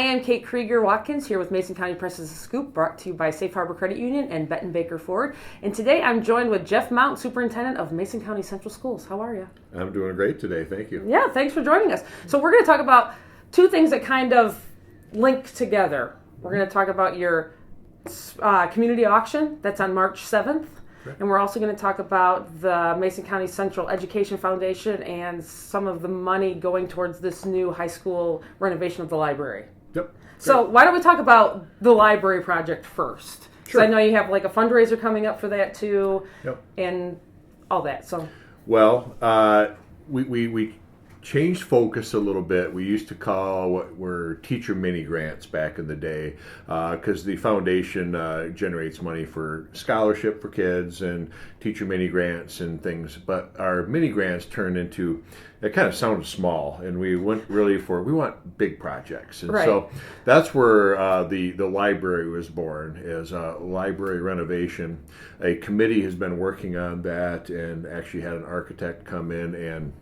I'm Kate Krieger-Watkins here with Mason County Press's Scoop, brought to you by Safe Harbor Credit Union and Betten Baker Ford. And today I'm joined with Jeff Mount, Superintendent of Mason County Central Schools. How are you? I'm doing great today, thank you. Yeah, thanks for joining us. So we're going to talk about two things that kind of link together. We're going to talk about your community auction that's on March 7th. And we're also going to talk about the Mason County Central Education Foundation and some of the money going towards this new high school renovation of the library. Yep. So why don't we talk about the library project first? Because Sure. I know you have like a fundraiser coming up for that too, Yep. and all that. So Well, we changed focus a little bit. We used to call what were teacher mini grants back in the day, because the foundation generates money for scholarship for kids and teacher mini grants and things. But our mini grants turned into, it kind of sounded small, and we went really we want big projects. And Right. so that's where the library was born, as a library renovation. A committee has been working on that and actually had an architect come in and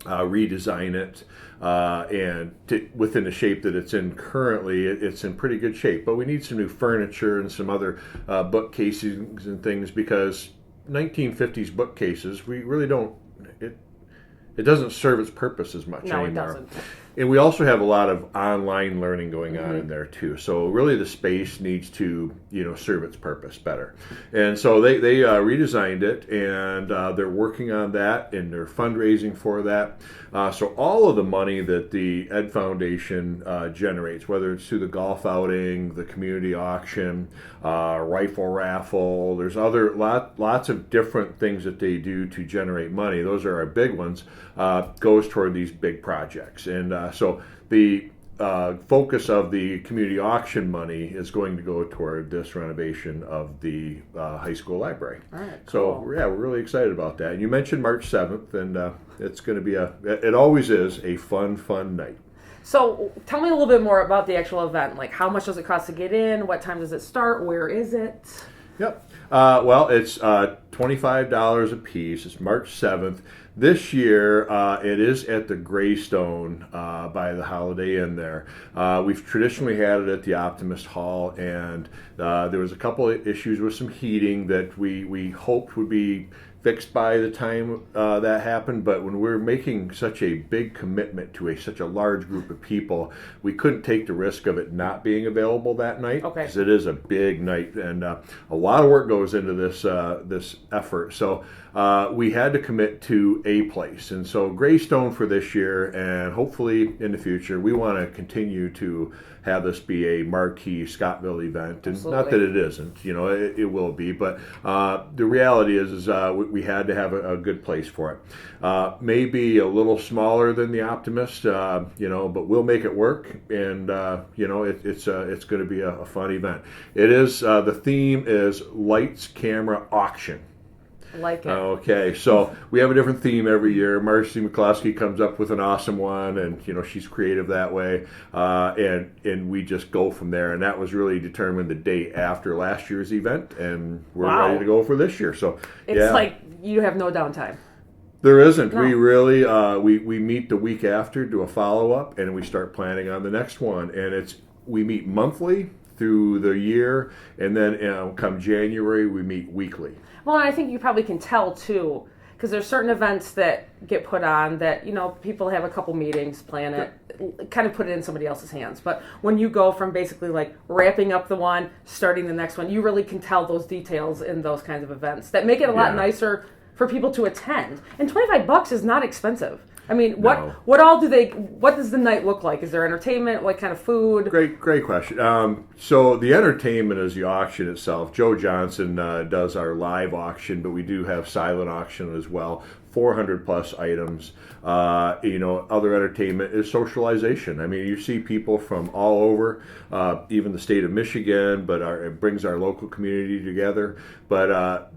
redesign it, and within the shape that it's in currently, it's in pretty good shape. But we need some new furniture and some other bookcases and things, because 1950s bookcases, we really don't, it doesn't serve its purpose as much no, anymore. it doesn't. And we also have a lot of online learning going on in there too. So really the space needs to, serve its purpose better. And so they redesigned it, and they're working on that, and they're fundraising for that. So all of the money that the Ed Foundation generates, whether it's through the golf outing, the community auction, rifle raffle, there's lots of different things that they do to generate money. Those are our big ones, goes toward these big projects. And so the focus of the community auction money is going to go toward this renovation of the high school library. All right, So cool. we're really excited about that. And you mentioned March 7th, and it's going to be it always is a fun night. So tell me a little bit more about the actual event. Like, how much does it cost to get in? What time does it start? Where is it? Yep. Well, it's $25 a piece. It's March 7th. This year, it is at the Greystone by the Holiday Inn there. We've traditionally had it at the Optimist Hall, and there was a couple of issues with some heating that we hoped would be fixed by the time that happened. But when we're making such a big commitment to such a large group of people, we couldn't take the risk of it not being available that night, because it is a big night, and a lot of work goes into this effort. So we had to commit to a place, and so Greystone for this year, and hopefully in the future we want to continue to have this be a marquee SCOTTVILLE event. And Absolutely. not that it isn't, it will be, but the reality is we had to have a good place for it. Maybe a little smaller than the Optimist, but we'll make it work, and it's going to be a fun event. It is the theme is Lights, Camera, Auction. Like it. Okay, so we have a different theme every year. Marcy McCloskey comes up with an awesome one, and she's creative that way, and we just go from there. And that was really determined the day after last year's event, and we're ready to go for this year. So it's like you have no downtime. There isn't. No. We really we meet the week after, do a follow up, and we start planning on the next one. And we meet monthly through the year, and then come January we meet weekly. Well, and I think you probably can tell too, because there's certain events that get put on that, people have a couple meetings, plan it, kind of put it in somebody else's hands. But when you go from basically like wrapping up the one, starting the next one, you really can tell those details in those kinds of events that make it a lot nicer for people to attend. And $25 is not expensive. I mean, No. what does the night look like? Is there entertainment? What kind of food? Great question. So the entertainment is the auction itself. Joe Johnson does our live auction, but we do have silent auction as well. 400 plus items. Other entertainment is socialization. I mean, you see people from all over, even the state of Michigan, but it brings our local community together. But,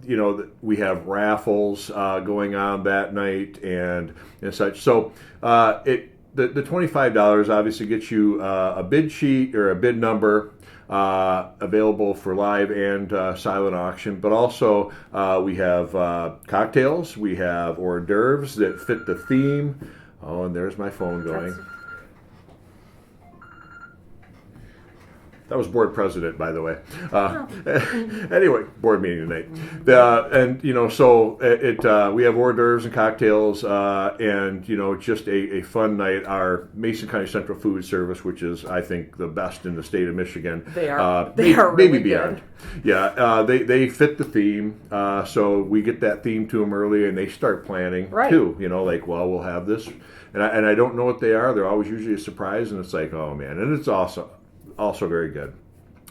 we have raffles going on that night and such. So the $25 obviously gets you a bid sheet or a bid number, available for live and silent auction, but also we have cocktails, we have hors d'oeuvres that fit the theme. Oh, and there's my phone going. That was board president, by the way. Anyway, board meeting tonight. And so we have hors d'oeuvres and cocktails, and just a fun night. Our Mason County Central Food Service, which is I think the best in the state of Michigan. They are. They are really maybe beyond. Good. Yeah, they fit the theme. So we get that theme to them early, and they start planning too. We'll have this, and I don't know what they are. They're always usually a surprise, and it's like, oh man, and it's also very good.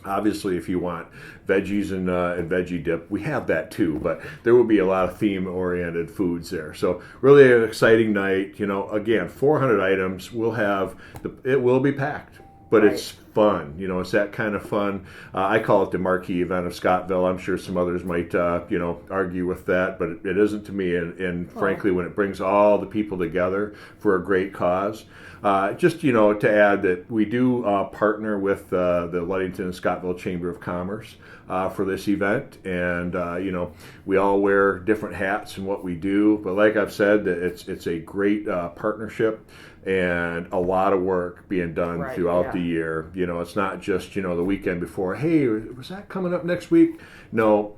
Obviously, if you want veggies and veggie dip, we have that too, but there will be a lot of theme-oriented foods there. So really an exciting night. Again, 400 items. It will be packed, but it's fun. It's that kind of fun. I call it the marquee event of Scottville. I'm sure some others might, argue with that, but it isn't to me. And frankly, when it brings all the people together for a great cause, to add that we do partner with the Ludington and Scottville Chamber of Commerce for this event, and we all wear different hats in what we do. But like I've said, it's a great partnership and a lot of work being done throughout the year. It's not just the weekend before. Hey, was that coming up next week? No,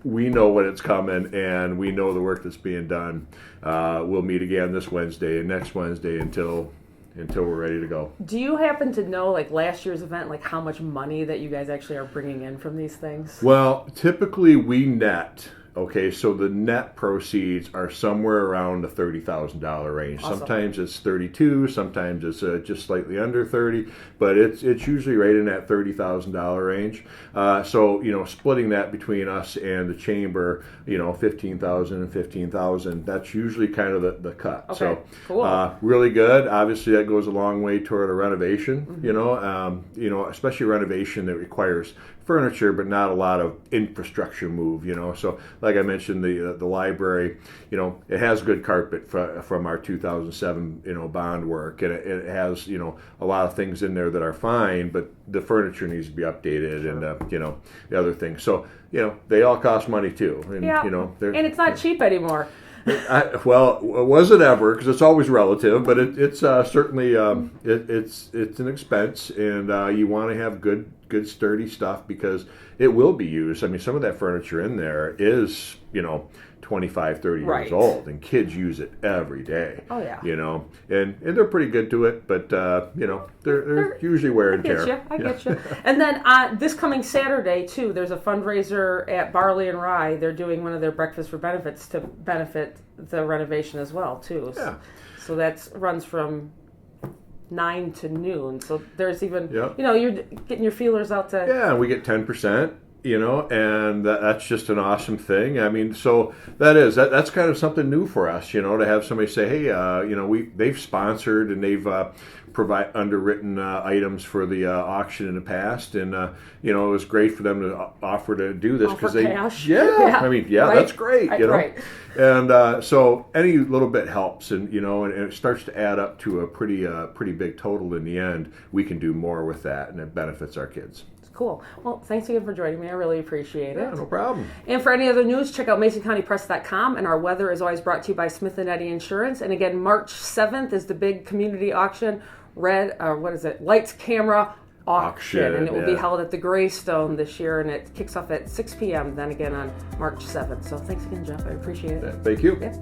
we know when it's coming, and we know the work that's being done. We'll meet again this Wednesday and next Wednesday until we're ready to go. Do you happen to know, last year's event, how much money that you guys actually are bringing in from these things? Well, typically we net. Okay, so the net proceeds are somewhere around the $30,000 range. Awesome. Sometimes it's 32, sometimes it's just slightly under 30, but it's usually right in that $30,000 range. So splitting that between us and the chamber, 15,000 and 15,000. That's usually kind of the cut. Okay, so cool. Really good. Obviously, that goes a long way toward a renovation. Mm-hmm. Especially a renovation that requires furniture, but not a lot of infrastructure move. So like I mentioned, the library, it has good carpet from our 2007, bond work, and it has, a lot of things in there that are fine, but the furniture needs to be updated. Sure. And, the other things. So, they all cost money too. And, and it's not cheap anymore. Was it ever? Because it's always relative, but it's certainly it's an expense, and you want to have good sturdy stuff because it will be used. I mean, some of that furniture in there is 25, 30 years old, and kids use it every day. Oh yeah. And they're pretty good to it, but they're usually wear and tear. I get you. And then this coming Saturday too, there's a fundraiser at Barley and Rye. They're doing one of their breakfast for benefits to benefit the renovation as well too. Yeah. So that runs from 9 to noon. So there's even you're getting your feelers out to. Yeah, we get 10%. And that's just an awesome thing. I mean, so that's kind of something new for us, to have somebody say, hey, they've sponsored and they've underwritten items for the auction in the past, and it was great for them to offer to do this because cash. I mean, that's great, Right. And so any little bit helps, and and it starts to add up to a pretty big total in the end. We can do more with that, and it benefits our kids. Cool. Well, thanks again for joining me. I really appreciate it. Yeah, no problem. And for any other news, check out MasonCountyPress.com. And our weather is always brought to you by Smith & Eddy Insurance. And again, March 7th is the big community auction, Lights, Camera, Auction. And it will be held at the Greystone this year. And it kicks off at 6 p.m. then again on March 7th. So thanks again, Jeff. I appreciate it. Thank you. Yeah.